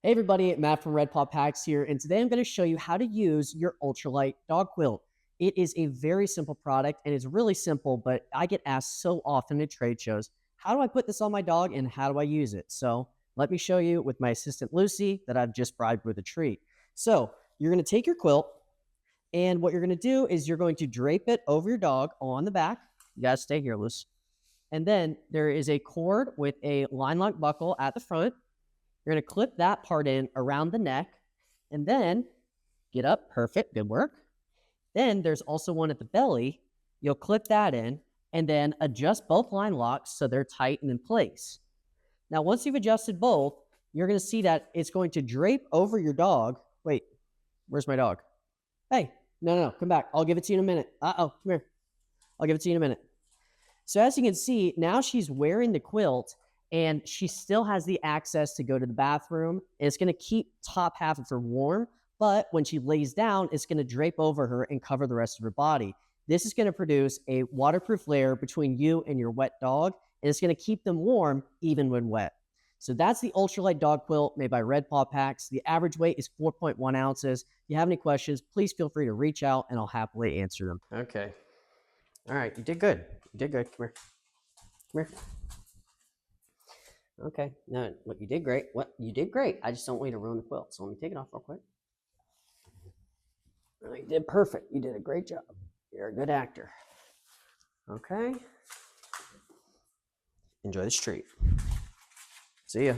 Hey everybody, Matt from Red Paw Packs here, and today I'm going to show you how to use your Ultralight Dog Quilt. It is a very simple product, and it's really simple, but I get asked so often at trade shows, how do I put this on my dog and how do I use it? So let me show you with my assistant Lucy that I've just bribed with a treat. So you're going to take your quilt, and what you're going to do is you're going to drape it over your dog on the back. You got to stay here, Lucy. And then there is a cord with a line lock buckle at the front. You're going to clip that part in around the neck and then get up. Perfect. Good work. Then there's also one at the belly. You'll clip that in and then adjust both line locks so they're tight and in place. Now, once you've adjusted both, you're going to see that it's going to drape over your dog. Wait, where's my dog? Hey, no, come back. I'll give it to you in a minute. Come here. I'll give it to you in a minute. So as you can see, now she's wearing the quilt and she still has the access to go to the bathroom. It's going to keep top half of her warm, but when she lays down, it's going to drape over her and cover the rest of her body. This is going to produce a waterproof layer between you and your wet dog, and it's going to keep them warm even when wet. So that's the Ultralight Dog Quilt made by Red Paw Packs. The average weight is 4.1 ounces. If you have any questions, please feel free to reach out and I'll happily answer them. Okay. All right, you did good. You did good. Come here. Come here. Okay, no, what you did great. What you did great. I just don't want you to ruin the quilt. So let me take it off real quick. Oh, you did perfect. You did a great job. You're a good actor. Okay. Enjoy this treat. See ya.